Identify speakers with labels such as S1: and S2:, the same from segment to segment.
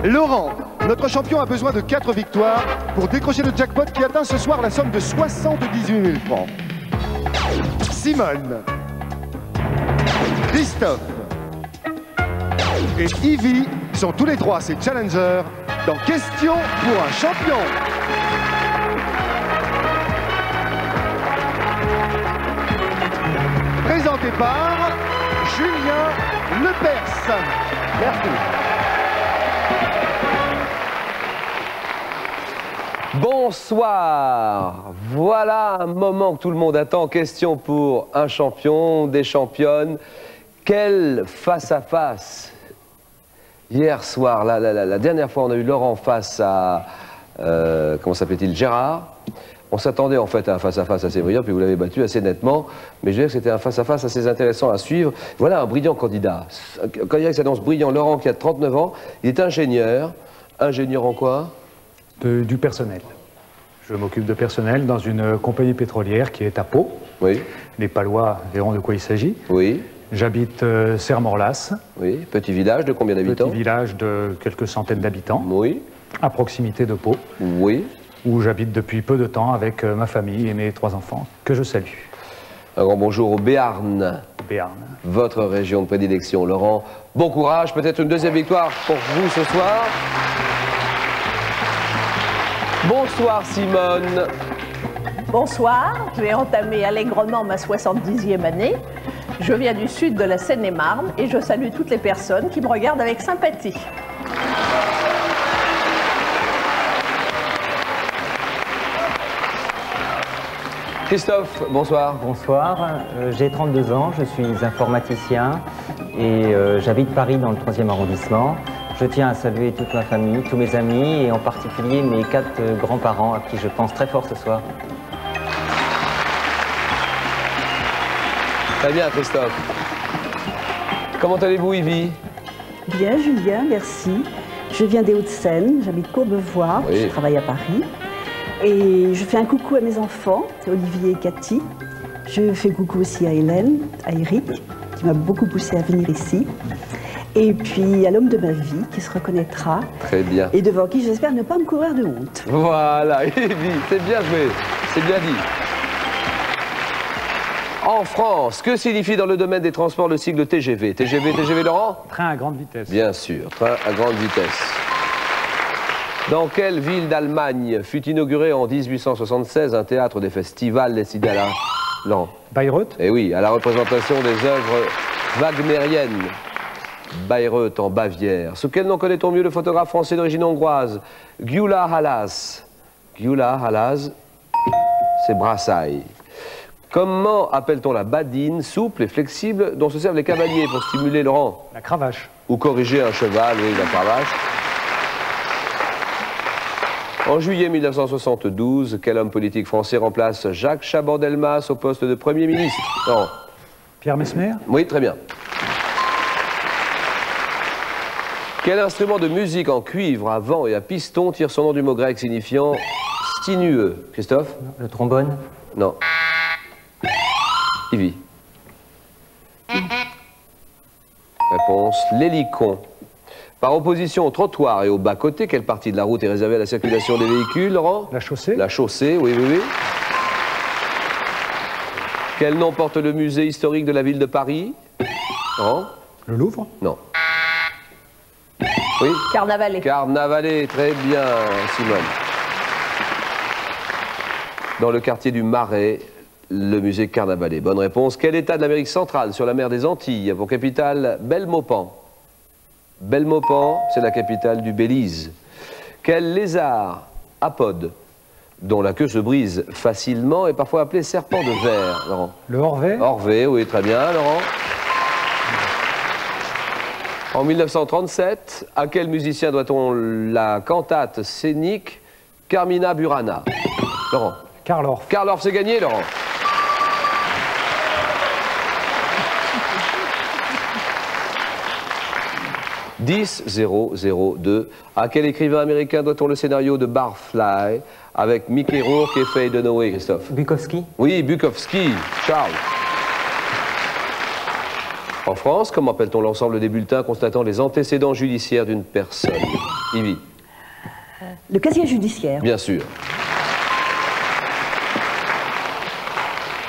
S1: Laurent, notre champion a besoin de 4 victoires pour décrocher le jackpot qui atteint ce soir la somme de 78 000 francs. Simone, Christophe et Yvi sont tous les trois ses challengers dans Question pour un champion. Présenté par Julien Lepers. Merci.
S2: Bonsoir, voilà un moment que tout le monde attend. Question pour un champion, des championnes. Quel face-à-face. Hier soir, la dernière fois, on a eu Laurent face à, comment s'appelait-il, Gérard. On s'attendait en fait à un face-à-face assez brillant, puis vous l'avez battu assez nettement. Mais je dirais que c'était un face-à-face assez intéressant à suivre. Voilà un brillant candidat. Un candidat qui s'annonce brillant, Laurent, qui a 39 ans. Il est ingénieur. Ingénieur en quoi?
S3: Du personnel. Je m'occupe de personnel dans une compagnie pétrolière qui est à Pau.
S2: Oui.
S3: Les Palois verront de quoi il s'agit.
S2: Oui.
S3: J'habite Serre-Morlas.
S2: Oui. Petit village de combien d'habitants?
S3: Petit village de quelques centaines d'habitants.
S2: Oui.
S3: À proximité de Pau.
S2: Oui.
S3: Où j'habite depuis peu de temps avec ma famille et mes 3 enfants, que je salue.
S2: Un grand bonjour au Béarn.
S3: Béarn.
S2: Votre région de prédilection. Laurent, bon courage. Peut-être une deuxième victoire pour vous ce soir. Bonsoir Simone.
S4: Bonsoir, je vais entamer allègrement ma 70e année. Je viens du sud de la Seine-et-Marne et je salue toutes les personnes qui me regardent avec sympathie.
S2: Christophe, bonsoir.
S5: Bonsoir, j'ai 32 ans, je suis informaticien et j'habite Paris dans le 3e arrondissement. Je tiens à saluer toute ma famille, tous mes amis et en particulier mes 4 grands-parents à qui je pense très fort ce soir.
S2: Très bien Christophe. Comment allez-vous Yvi?
S6: Bien Julien, merci. Je viens des Hauts-de-Seine, j'habite Courbevoie,
S2: oui.
S6: Je travaille à Paris. Et je fais un coucou à mes enfants, Olivier et Cathy. Je fais coucou aussi à Hélène, à Eric, qui m'a beaucoup poussé à venir ici. Et puis à l'homme de ma vie, qui se reconnaîtra.
S2: Très bien.
S6: Et devant qui j'espère ne pas me courir de honte.
S2: Voilà, Yvi, c'est bien joué, c'est bien dit. En France, que signifie dans le domaine des transports le sigle TGV? TGV Laurent?
S3: Train à grande vitesse.
S2: Bien sûr, train à grande vitesse. Dans quelle ville d'Allemagne fut inauguré en 1876 un théâtre des festivals décidé à la... Laurent?
S3: Bayreuth?
S2: Eh oui, à la représentation des œuvres wagnériennes. Bayreuth en Bavière. Sous quel nom connaît-on mieux le photographe français d'origine hongroise? Gyula Halász. Gyula Halász, c'est brassailles. Comment appelle-t-on la badine souple et flexible dont se servent les cavaliers pour stimuler Laurent?
S3: La cravache.
S2: Ou corriger un cheval, oui, la cravache. En juillet 1972, quel homme politique français remplace Jacques Chaban-Delmas au poste de Premier ministre? Non.
S3: Pierre Messmer?
S2: Oui, très bien. Quel instrument de musique en cuivre à vent et à piston tire son nom du mot grec signifiant sinueux? Christophe?
S5: Le trombone?
S2: Non. Yvi? Réponse, l'hélicon. Par opposition au trottoir et au bas-côté, quelle partie de la route est réservée à la circulation des véhicules, Laurent?
S3: La chaussée?
S2: La chaussée, oui, oui, oui. Quel nom porte le musée historique de la ville de Paris? Laurent?
S3: Le Louvre?
S2: Non. Oui?
S4: Carnavalet.
S2: Carnavalet, très bien, Simone. Dans le quartier du Marais, le musée Carnavalet. Bonne réponse. Quel état de l'Amérique centrale sur la mer des Antilles a pour capitale Belmopan? Belmopan, c'est la capitale du Belize. Quel lézard apode, dont la queue se brise facilement, est parfois appelé serpent de verre, Laurent?
S3: Le Orvet?
S2: Orvet, oui, très bien, Laurent. En 1937, à quel musicien doit-on la cantate scénique Carmina Burana? Laurent?
S3: Karl Orff.
S2: Karl Orff, c'est gagné, Laurent. « 10-0-0-2. À quel écrivain américain doit-on le scénario de Barfly avec Mickey Rourke et Faye Dunaway, Christophe?
S5: Bukowski?
S2: Oui, Bukowski, Charles. En France, comment appelle-t-on l'ensemble des bulletins constatant les antécédents judiciaires d'une personne? Ivy.
S6: Le casier judiciaire.
S2: Bien sûr.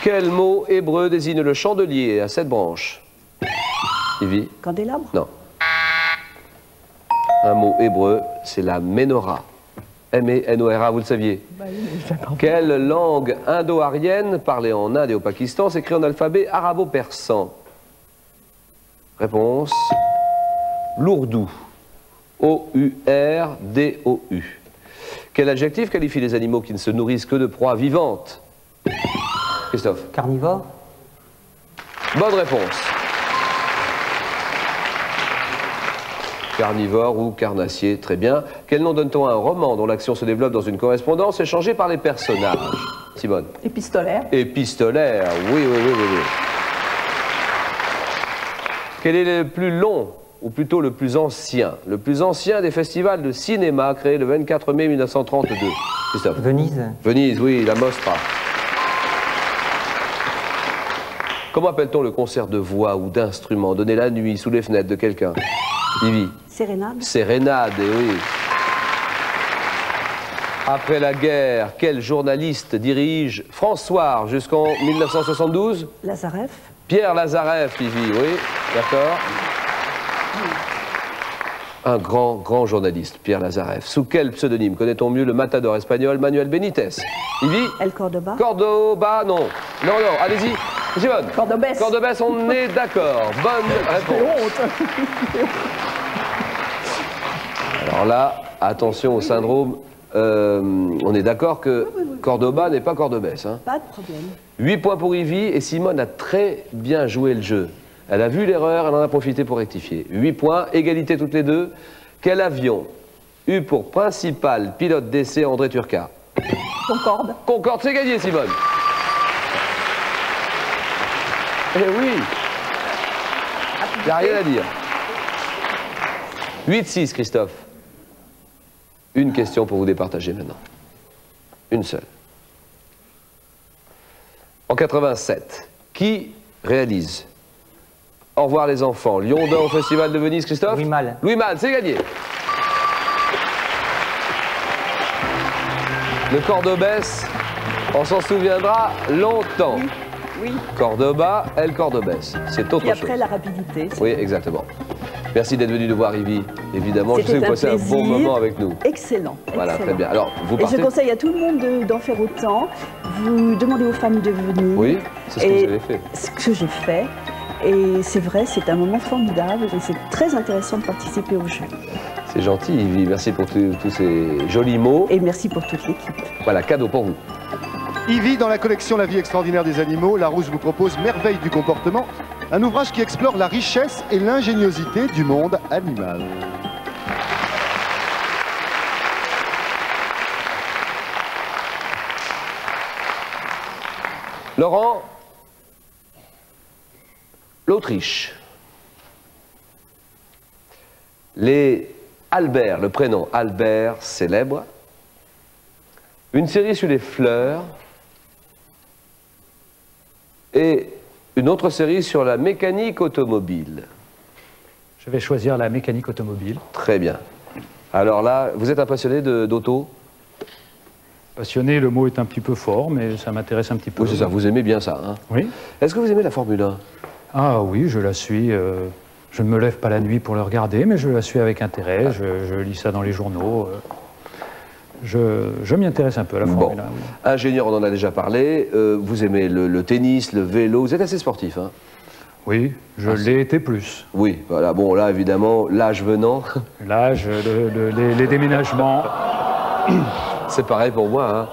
S2: Quel mot hébreu désigne le chandelier à 7 branches? Ivy.
S6: Candélabre.
S2: Non. Un mot hébreu, c'est la menorah. M-E-N-O-R-A, vous le saviez. Quelle langue indo-arienne parlée en Inde et au Pakistan s'écrit en alphabet arabo-persan? Réponse. L'ourdou. O-U-R-D-O-U. Quel adjectif qualifie les animaux qui ne se nourrissent que de proies vivantes? Christophe.
S5: Carnivore?
S2: Bonne réponse. Carnivore ou carnassier, très bien. Quel nom donne-t-on à un roman dont l'action se développe dans une correspondance échangée par les personnages? Simone.
S4: Épistolaire.
S2: Épistolaire, oui, oui, oui, oui, oui. Quel est le plus long, ou plutôt le plus ancien des festivals de cinéma créés le 24 mai 1932? Christophe.
S5: Venise?
S2: Venise, oui, la Mostra. Comment appelle-t-on le concert de voix ou d'instruments donné la nuit sous les fenêtres de quelqu'un? Ivy.
S6: Sérénade.
S2: Sérénade, eh oui. Après la guerre, quel journaliste dirige François jusqu'en 1972?
S6: Lazareff.
S2: Pierre Lazareff, Ivy, oui, d'accord. Un grand journaliste, Pierre Lazareff. Sous quel pseudonyme connaît-on mieux le matador espagnol Manuel Benítez? Ivy.
S6: El Cordoba.
S2: Cordoba, non. Non, allez-y. Simone.
S4: Cordobès.
S2: Cordobès, on est d'accord. Bonne réponse. Alors là, attention au syndrome. On est d'accord que Cordoba n'est pas Cordobès. Hein.
S6: Pas de problème.
S2: 8 points pour Ivy et Simone a très bien joué le jeu. Elle a vu l'erreur, elle en a profité pour rectifier. 8 points, égalité toutes les deux. Quel avion eut pour principal pilote d'essai André Turcat?
S4: Concorde.
S2: Concorde, c'est gagné, Simone. Eh oui. Il n'y a rien à dire. 8-6, Christophe. Une question pour vous départager maintenant. Une seule. En 87, qui réalise Au revoir les enfants, Lion d'Or au Festival de Venise, Christophe?
S5: Louis Malle.
S2: Louis Malle, c'est gagné. Le Cordobès, on s'en souviendra longtemps.
S6: Oui.
S2: Cordoba, El Cordobès, c'est autre
S6: Et
S2: chose.
S6: après la rapidité.
S2: Oui, exactement. Merci d'être venu nous voir, Ivy. Évidemment, je sais que vous passez un bon
S6: plaisir.
S2: moment avec nous.
S6: Excellent.
S2: Voilà,
S6: excellent.
S2: très bien. Alors, vous
S6: Et
S2: partez...
S6: je conseille à tout le monde d'en faire autant. Vous demandez aux femmes de venir.
S2: Oui, c'est ce que vous avez fait.
S6: Ce que j'ai fait. Et c'est vrai, c'est un moment formidable et c'est très intéressant de participer au jeu.
S2: C'est gentil, Ivy. Merci pour tous ces jolis mots.
S6: Et merci pour toute l'équipe.
S2: Voilà, cadeau pour vous.
S1: Ivy, dans la collection La vie extraordinaire des animaux, Larousse vous propose Merveille du comportement, un ouvrage qui explore la richesse et l'ingéniosité du monde animal.
S2: Laurent, l'Autriche. Les Albert, le prénom Albert célèbre. Une série sur les fleurs. Et une autre série sur la mécanique automobile.
S3: Je vais choisir la mécanique automobile.
S2: Très bien. Alors là, vous êtes un passionné d'auto?
S3: Passionné, le mot est un petit peu fort, mais ça m'intéresse un petit peu.
S2: Oui, c'est ça, vous aimez bien ça, hein?
S3: Oui.
S2: Est-ce que vous aimez la Formule 1?
S3: Ah oui, je la suis. Je ne me lève pas la nuit pour le regarder, mais je la suis avec intérêt. Je lis ça dans les journaux. Je m'y intéresse un peu à la Formule 1. Oui.
S2: Ingénieur, on en a déjà parlé. Vous aimez le tennis, le vélo. Vous êtes assez sportif, hein?
S3: Oui, je l'ai été plus.
S2: Oui, voilà. Bon, là, évidemment, l'âge venant.
S3: L'âge, les déménagements.
S2: C'est pareil pour moi, hein.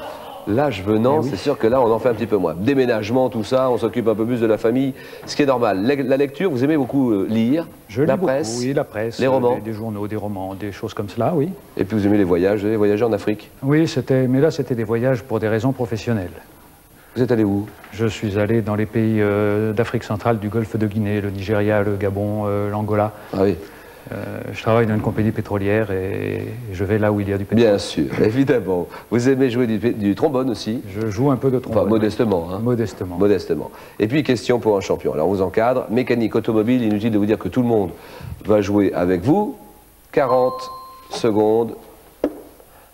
S2: L'âge venant,
S3: oui.
S2: C'est sûr que là, on en fait un petit peu moins. Déménagement, tout ça, on s'occupe un peu plus de la famille, ce qui est normal. La lecture, vous aimez beaucoup lire, la presse,
S3: beaucoup, oui, la presse,
S2: les romans,
S3: des journaux, des romans, des choses comme cela, oui.
S2: Et puis vous aimez les voyages, vous avez voyagé en Afrique?
S3: Oui, mais là, c'était des voyages pour des raisons professionnelles.
S2: Vous êtes allé où?
S3: Je suis allé dans les pays d'Afrique centrale, du Golfe de Guinée, le Nigeria, le Gabon, l'Angola.
S2: Ah oui.
S3: Je travaille dans une compagnie pétrolière et je vais là où il y a du pétrole.
S2: Bien sûr, évidemment. Vous aimez jouer du trombone aussi?
S3: Je joue un peu de trombone.
S2: Enfin, modestement. Hein.
S3: Modestement.
S2: Modestement. Et puis, question pour un champion. Alors, on vous encadre. Mécanique, automobile, inutile de vous dire que tout le monde va jouer avec vous. 40 secondes.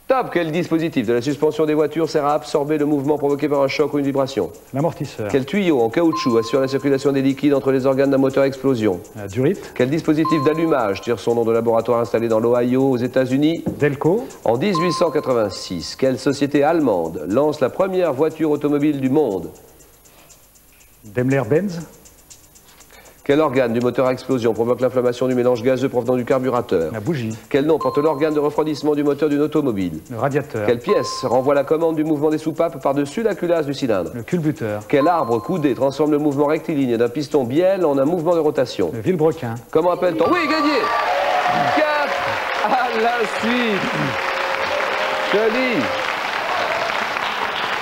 S2: Top. Quel dispositif de la suspension des voitures sert à absorber le mouvement provoqué par un choc ou une vibration?
S3: L'amortisseur.
S2: Quel tuyau en caoutchouc assure la circulation des liquides entre les organes d'un moteur à explosion?
S3: La durite.
S2: Quel dispositif d'allumage tire son nom de laboratoire installé dans l'Ohio, aux États-Unis?
S3: Delco.
S2: En 1886, quelle société allemande lance la première voiture automobile du monde?
S3: Daimler-Benz.
S2: Quel organe du moteur à explosion provoque l'inflammation du mélange gazeux provenant du carburateur?
S3: La bougie.
S2: Quel nom porte l'organe de refroidissement du moteur d'une automobile?
S3: Le radiateur.
S2: Quelle pièce renvoie la commande du mouvement des soupapes par-dessus la culasse du cylindre?
S3: Le culbuteur.
S2: Quel arbre coudé transforme le mouvement rectiligne d'un piston bielle en un mouvement de rotation?
S3: Le vilebrequin.
S2: Comment appelle-t-on? Oui, gagné! 4 à la suite. Joli.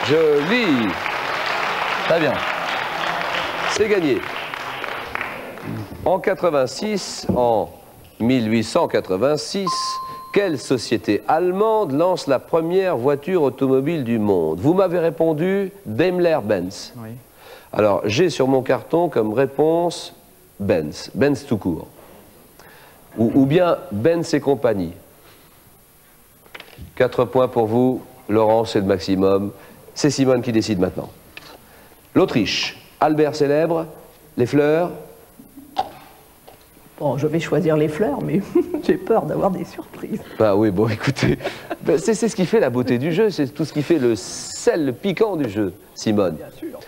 S2: Joli. Très bien. C'est gagné. En 1886, quelle société allemande lance la première voiture automobile du monde? Vous m'avez répondu Daimler-Benz.
S3: Oui.
S2: Alors, j'ai sur mon carton comme réponse Benz, Benz tout court. Ou bien Benz et compagnie. 4 points pour vous, Laurent, c'est le maximum. C'est Simone qui décide maintenant. L'Autriche, Albert célèbre, les fleurs.
S4: Bon, je vais choisir les fleurs, mais j'ai peur d'avoir des surprises.
S2: Ah oui, bon, écoutez, ben, c'est ce qui fait la beauté du jeu, c'est tout ce qui fait le sel, le piquant du jeu, Simone.
S4: Bien sûr.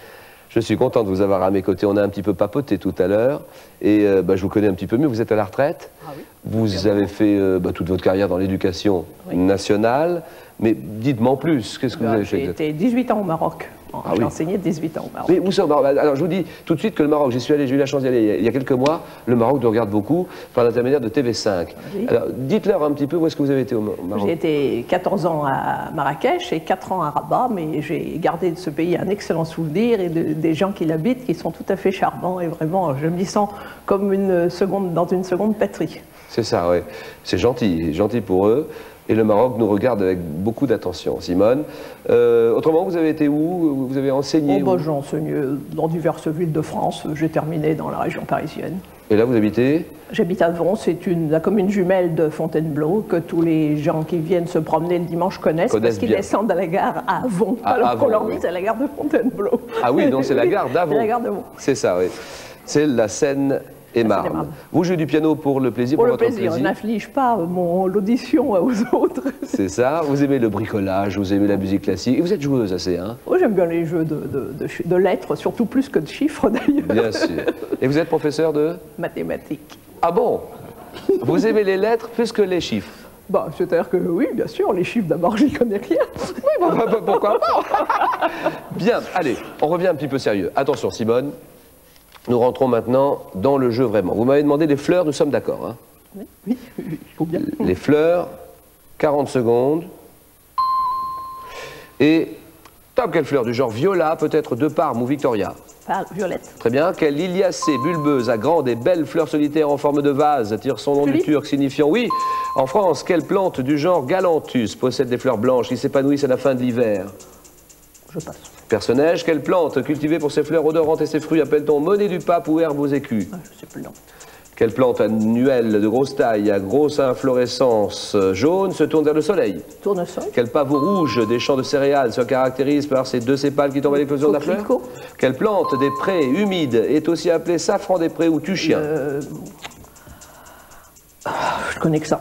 S2: Je suis content de vous avoir à mes côtés. On a un petit peu papoté tout à l'heure. Et ben, je vous connais un petit peu mieux. Vous êtes à la retraite.
S4: Ah oui.
S2: Vous avez fait ben, toute votre carrière dans l'éducation nationale. Mais dites-moi en plus, qu'est-ce que vous avez fait
S4: J'ai été 18 ans au Maroc. J'ai enseigné 18 ans au Maroc.
S2: Mais où ça au Maroc? Alors je vous dis tout de suite que le Maroc, j'y suis allé, j'ai eu la chance d'y aller il y a quelques mois. Le Maroc nous regarde beaucoup par l'intermédiaire de TV5.
S4: Oui.
S2: Alors dites-leur un petit peu où est-ce que vous avez été au Maroc.
S4: J'ai été 14 ans à Marrakech et 4 ans à Rabat, mais j'ai gardé de ce pays un excellent souvenir et des gens qui l'habitent qui sont tout à fait charmants et vraiment, je me sens comme dans une seconde patrie.
S2: C'est ça, oui. C'est gentil, gentil pour eux. Et le Maroc nous regarde avec beaucoup d'attention. Simone, autrement, vous avez été où? Vous avez enseigné où?
S4: J'ai enseigné dans diverses villes de France. J'ai terminé dans la région parisienne.
S2: Et là, vous habitez?
S4: J'habite à Vons, c'est la commune jumelle de Fontainebleau, que tous les gens qui viennent se promener le dimanche connaissent parce qu'ils descendent à la gare à Vons, alors qu'on leur dit c'est la gare de Fontainebleau.
S2: Ah oui, donc c'est la gare d'Avon.
S4: C'est la gare de Vons.
S2: C'est ça, oui. C'est la Seine-et-Marne. Vous jouez du piano pour le plaisir,
S4: pour
S2: votre
S4: plaisir. On n'inflige pas l'audition aux autres.
S2: C'est ça. Vous aimez le bricolage, vous aimez la musique classique. Et vous êtes joueuse assez, hein?
S4: Oh, j'aime bien les jeux de lettres, surtout plus que de chiffres d'ailleurs.
S2: Bien sûr. Et vous êtes professeur de?
S4: Mathématiques.
S2: Ah bon? Vous aimez les lettres plus que les chiffres?
S4: Bah, c'est-à-dire que oui, bien sûr, les chiffres d'abord, j'y connais rien.
S2: Oui, pourquoi pas? Bien, allez, on revient un petit peu sérieux. Attention, Simone. Nous rentrons maintenant dans le jeu vraiment. Vous m'avez demandé les fleurs, nous sommes d'accord, hein?
S4: Oui, il faut bien.
S2: Les fleurs, 40 secondes. Et, top, quelle fleur? Du genre viola, peut-être de Parme ou Victoria?
S4: Violette.
S2: Très bien. Quelle liliacée bulbeuse à grande et belle fleur solitaire en forme de vase tire son nom du turc signifiant oui? En France, quelle plante du genre galanthus possède des fleurs blanches qui s'épanouissent à la fin de l'hiver?
S4: Je passe.
S2: Personnage, quelle plante cultivée pour ses fleurs odorantes et ses fruits appelle-t-on monnaie du pape ou herbe aux écus?
S4: Ah, je sais plus, non.
S2: Quelle plante annuelle de grosse taille à grosse inflorescence jaune se tourne vers le soleil?
S4: Tournesol.
S2: Quel pavot rouge des champs de céréales se caractérise par ses 2 sépales qui tombent à l'éclosion de la fleur? Quelle plante des prés humides est aussi appelée safran des prés ou tuchien?
S4: Je connais que ça.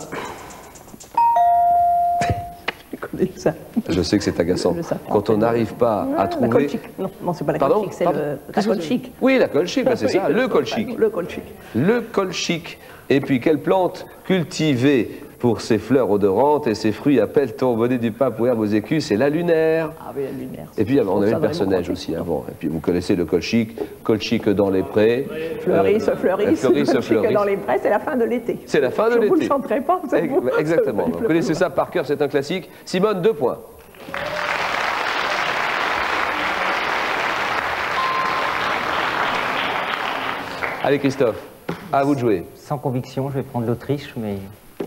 S4: Ça.
S2: Je sais que c'est agaçant. Quand on n'arrive pas à trouver...
S4: La colchique. Non, c'est pas la colchique, c'est la colchique.
S2: Oui, la colchique, ben c'est ça, le colchique.
S4: Le colchique.
S2: Le colchique. Et puis, quelle plante cultivée pour ses fleurs odorantes et ses fruits appelle-t-on monnaie du pape ou herbe aux écus? C'est la lunaire.
S4: Ah oui, la lunaire.
S2: Et puis, on avait le personnage aussi avant. Et puis, vous connaissez le colchique dans les prés.
S4: Fleurissent.
S2: Fleurissent.
S4: Dans les prés, c'est la fin de l'été.
S2: C'est la fin de l'été.
S4: Je vous le chanterai pas, vous savez.
S2: Exactement. Vous connaissez ça par cœur, c'est un classique. Simone, 2 points. Allez, Christophe. À vous de jouer.
S5: Sans conviction, je vais prendre l'Autriche, mais...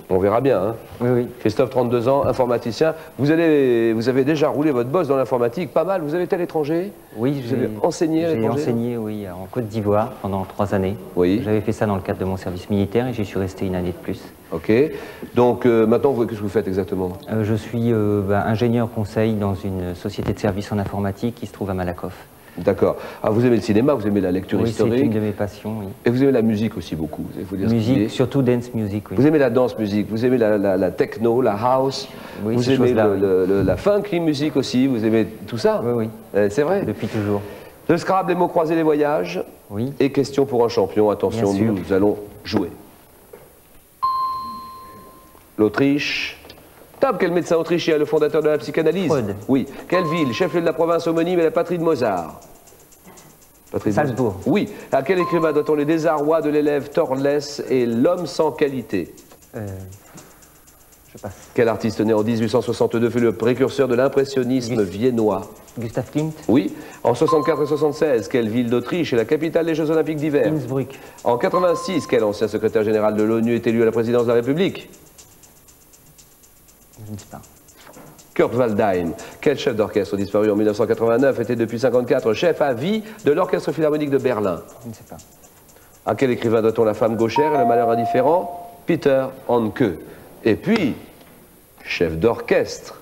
S2: On verra bien. Hein.
S5: Oui, oui.
S2: Christophe, 32 ans, informaticien. Vous avez déjà roulé votre bosse dans l'informatique, pas mal. Vous avez été à l'étranger?
S5: Oui,
S2: Vous avez enseigné à
S5: j'ai
S2: l'étranger?
S5: enseigné, oui, en Côte d'Ivoire pendant 3 années.
S2: Oui.
S5: J'avais fait ça dans le cadre de mon service militaire et j'y suis resté 1 année de plus.
S2: Ok. Donc maintenant, qu'est-ce que vous faites exactement?
S5: Je suis ingénieur conseil dans une société de services en informatique qui se trouve à Malakoff.
S2: D'accord. Ah, vous aimez le cinéma, vous aimez la lecture
S5: Oui,
S2: historique.
S5: c'est une de mes passions, oui.
S2: Et vous aimez la musique aussi beaucoup. Il faut dire ce qu'il est.
S5: Musique, surtout dance music, oui.
S2: Vous aimez la danse musique, vous aimez la techno, la house,
S5: Oui,
S2: vous
S5: ces
S2: aimez
S5: choses-là,
S2: la funky musique aussi, vous aimez tout ça?
S5: Oui, oui.
S2: C'est vrai?
S5: Depuis toujours.
S2: Le Scrabble, les mots croisés, les voyages.
S5: Oui.
S2: Et question pour un champion. Attention,
S5: Bien sûr.
S2: nous allons jouer. L'Autriche. Top, quel médecin autrichien, le fondateur de la psychanalyse?
S5: Freud.
S2: Oui. Quelle ville, chef-lieu de la province homonyme et la patrie de Mozart? Patrie de
S5: Salzbourg.
S2: Mozart. Oui. À quel écrivain doit-on les désarrois de l'élève Torless et l'homme sans qualité?
S5: Je passe.
S2: Quel artiste né en 1862 fut le précurseur de l'impressionnisme viennois?
S5: Gustave Klimt.
S2: Oui. En 64 et 76, quelle ville d'Autriche est la capitale des Jeux Olympiques d'hiver?
S5: Innsbruck.
S2: En 86, quel ancien secrétaire général de l'ONU est élu à la présidence de la République?
S5: Je ne sais pas.
S2: Kurt Waldheim. Quel chef d'orchestre disparu en 1989 était depuis 1954 chef à vie de l'Orchestre Philharmonique de Berlin?
S5: Je ne sais pas.
S2: À quel écrivain doit-on la femme gauchère et le malheur indifférent? Peter Handke. Et puis, chef d'orchestre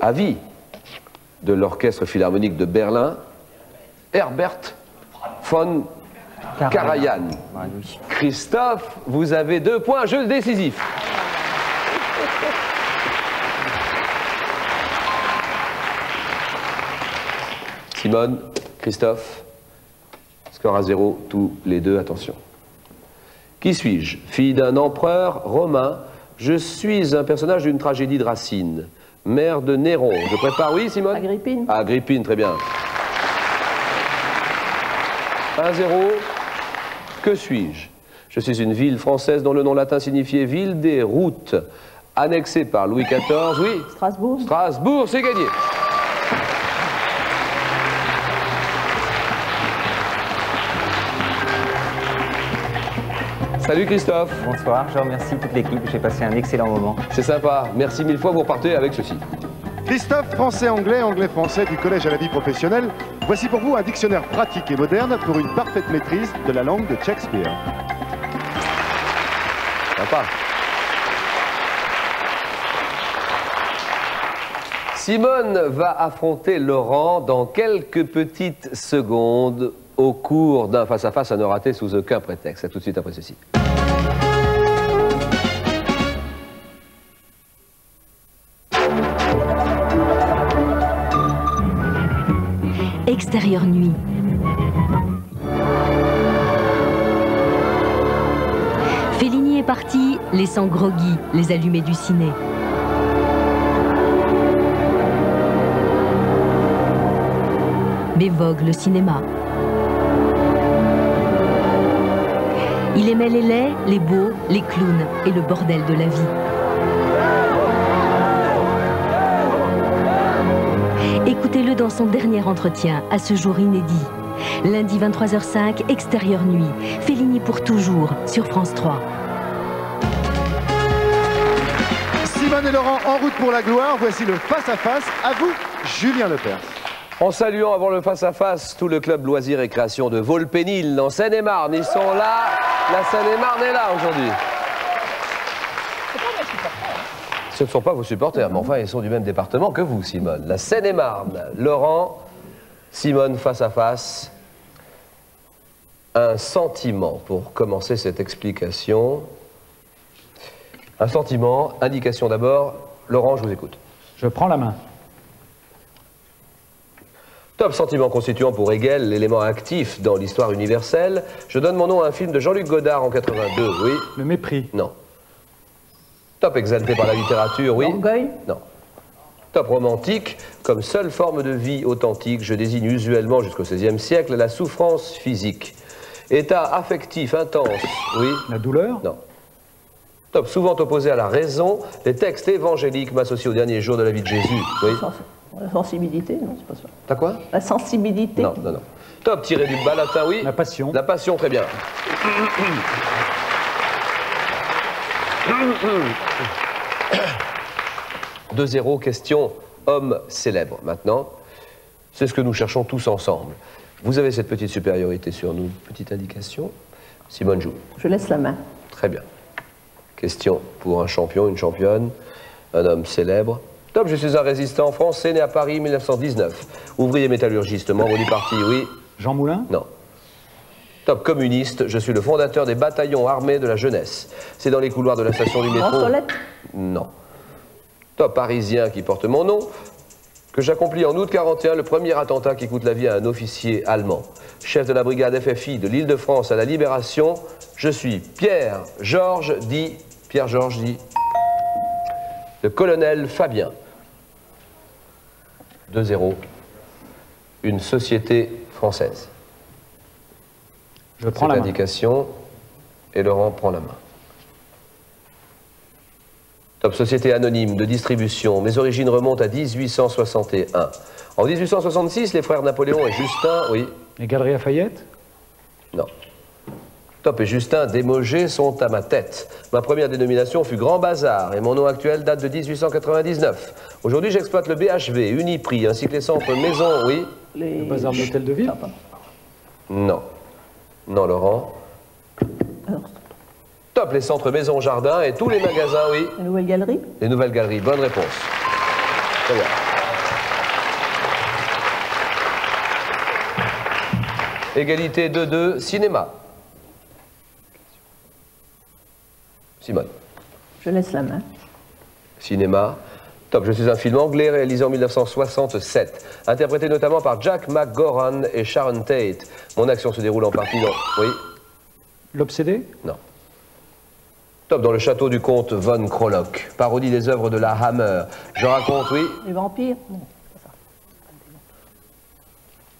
S2: à vie de l'Orchestre Philharmonique de Berlin, Herbert von Karajan.
S5: Ah, oui.
S2: Christophe, vous avez 2 points, jeu décisif. Simone, Christophe, score à 0, tous les deux, attention. Qui suis-je? Fille d'un empereur romain, je suis un personnage d'une tragédie de Racine. Mère de Néron. Je prépare, oui, Simone?
S4: Agrippine.
S2: Agrippine, très bien. 1-0. Que suis-je? Je suis une ville française dont le nom latin signifiait ville des routes. Annexée par Louis XIV, oui?
S4: Strasbourg.
S2: Strasbourg, c'est gagné. Salut Christophe.
S5: Bonsoir, je remercie toute l'équipe. J'ai passé un excellent moment.
S2: C'est sympa. Merci 1000 fois. Vous repartez avec ceci.
S1: Christophe, français-anglais, anglais-français du collège à la vie professionnelle. Voici pour vous un dictionnaire pratique et moderne pour une parfaite maîtrise de la langue de Shakespeare.
S2: Sympa. Simone va affronter Laurent dans quelques petites secondes au cours d'un face-à-face à ne rater sous aucun prétexte. A tout de suite après ceci.
S7: Extérieure nuit. Fellini est parti, laissant groggy les allumés du ciné. Mais vogue le cinéma. Il aimait les laids, les beaux, les clowns et le bordel de la vie. Écoutez-le dans son dernier entretien, à ce jour inédit. Lundi 23h05, Extérieure nuit. Fellini pour toujours, sur France 3.
S1: Simone et Laurent en route pour la gloire. Voici le face-à-face. À vous, Julien Lepers.
S2: En saluant avant le face-à-face tout le club loisirs et création de Volpénil en Seine-et-Marne. Ils sont là, la Seine-et-Marne est là aujourd'hui. Ce ne sont pas vos supporters, mais enfin ils sont du même département que vous, Simone. La Seine-et-Marne. Laurent, Simone face à face. Un sentiment pour commencer cette explication. Un sentiment, indication d'abord. Laurent, je vous écoute.
S3: Je prends la main.
S2: Top sentiment constituant pour Hegel l'élément actif dans l'histoire universelle. Je donne mon nom à un film de Jean-Luc Godard en 82, oui.
S3: Le mépris.
S2: Non. Top exalté par la littérature, oui.
S4: L'orgueil.
S2: Non. Top romantique, comme seule forme de vie authentique, je désigne usuellement jusqu'au XVIe siècle la souffrance physique. État affectif intense, oui.
S3: La douleur.
S2: Non. Top souvent opposé à la raison, les textes évangéliques m'associent aux derniers jours de la vie de Jésus, oui.
S4: La sensibilité, non, c'est pas ça.
S2: T'as quoi?
S4: La sensibilité.
S2: Non, non, non. Top, tirer du bas latin, oui.
S3: La passion.
S2: La passion, très bien. 2-0, question homme célèbre. Maintenant, c'est ce que nous cherchons tous ensemble. Vous avez cette petite supériorité sur nous, petite indication. Simone joue.
S4: Je laisse la main.
S2: Très bien. Question pour un champion, une championne, un homme célèbre. Top, je suis un résistant français né à Paris 1919. Ouvrier métallurgiste, membre du parti, oui.
S3: Jean Moulin?
S2: Non. Top, communiste, je suis le fondateur des bataillons armés de la jeunesse. C'est dans les couloirs de la station du métro.
S4: Brantolette?
S2: Non. Top, parisien qui porte mon nom, que j'accomplis en août 41 le premier attentat qui coûte la vie à un officier allemand. Chef de la brigade FFI de l'Île-de-France à la Libération, je suis Pierre-Georges dit le colonel Fabien. 2-0. Une société française.
S3: Je prends la main.
S2: Indication et Laurent prend la main. Top, société anonyme de distribution. Mes origines remontent à 1861. En 1866, les frères Napoléon et Justin, oui.
S3: Les Galeries Lafayette?
S2: Non. Top, et Justin Desmogés sont à ma tête. Ma première dénomination fut Grand Bazar et mon nom actuel date de 1899. Aujourd'hui, j'exploite le BHV, Uniprix, ainsi que les centres maison, oui.
S3: Le bazar de l'hôtel de ville?
S2: Non. Non, Laurent.
S4: Alors,
S2: Top, les centres maison jardin et tous les magasins, oui.
S4: la nouvelle galerie?
S2: Les nouvelles galeries, bonne réponse. Très bien. Égalité 2-2, cinéma. Simone.
S4: Je laisse la main.
S2: Cinéma. Top, je suis un film anglais réalisé en 1967, interprété notamment par Jack McGowan et Sharon Tate. Mon action se déroule en partie dans... Oui?
S3: L'Obsédé?
S2: Non. Top, dans le château du comte von Krolok, parodie des œuvres de la Hammer. Je raconte, oui?
S4: Les vampires? Non.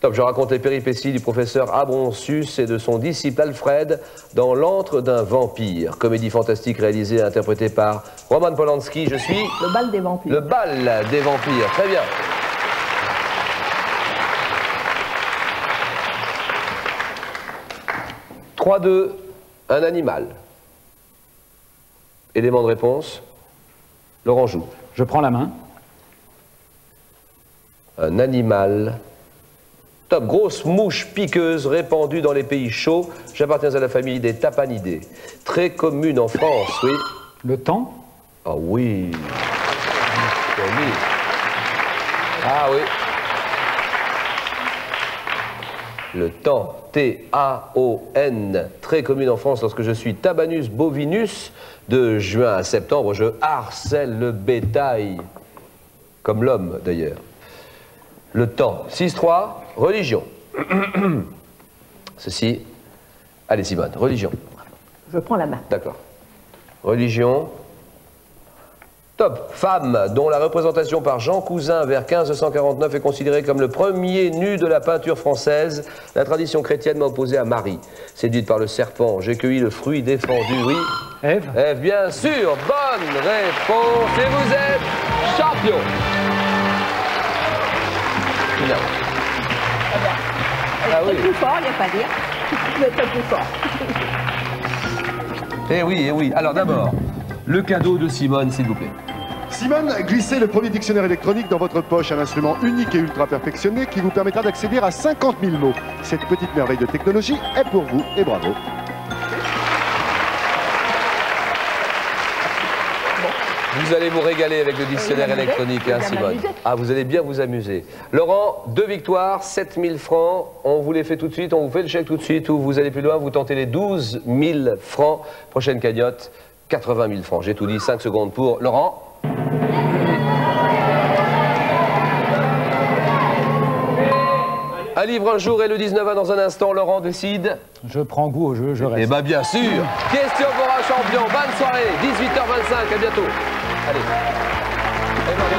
S2: Top, je raconte les péripéties du professeur Abronsus et de son disciple Alfred dans L'antre d'un vampire, comédie fantastique réalisée et interprétée par Roman Polanski. Je suis...
S4: Le bal des vampires.
S2: Le bal des vampires, très bien. « 3-2, un animal. » Élément de réponse, Laurent joue.
S3: Je prends la main.
S2: Un animal. Top, grosse mouche piqueuse répandue dans les pays chauds. J'appartiens à la famille des tapanidés. Très commune en France, oui.
S3: Le temps?
S2: Ah oui. Oui. Ah oui. Le temps, T-A-O-N, très commune en France lorsque je suis Tabanus bovinus. De juin à septembre, je harcèle le bétail, comme l'homme d'ailleurs. Le temps, 6-3, religion. Ceci, allez Simone, religion.
S4: Je prends la main.
S2: D'accord. Religion. Top, femme, dont la représentation par Jean Cousin vers 1549 est considérée comme le premier nu de la peinture française. La tradition chrétienne m'a opposé à Marie. Séduite par le serpent, j'ai cueilli le fruit défendu, oui.
S3: Ève?
S2: Ève, bien sûr, bonne réponse, et vous êtes champion. Non. Ah oui.
S4: Plus fort, il n'y a pas à dire. Vous êtes plus fort.
S2: Eh oui, eh oui. Alors d'abord, le cadeau de Simone, s'il vous plaît.
S1: Simone, glissez le premier dictionnaire électronique dans votre poche, un instrument unique et ultra perfectionné qui vous permettra d'accéder à 50 000 mots. Cette petite merveille de technologie est pour vous et bravo.
S2: Vous allez vous régaler avec le dictionnaire électronique, hein, Simone. Ah, vous allez bien vous amuser. Laurent, 2 victoires, 7 000 francs. On vous les fait tout de suite, on vous fait le chèque tout de suite, ou vous allez plus loin, vous tentez les 12 000 francs. Prochaine cagnotte, 80 000 francs. J'ai tout dit, 5 secondes pour Laurent. Un livre un jour et le 19 dans un instant. Laurent décide.
S3: Je prends goût au jeu, je reste.
S2: Eh bien, bien sûr. Question pour un champion. Bonne soirée. 18h25. À bientôt. Allez. Et bravo.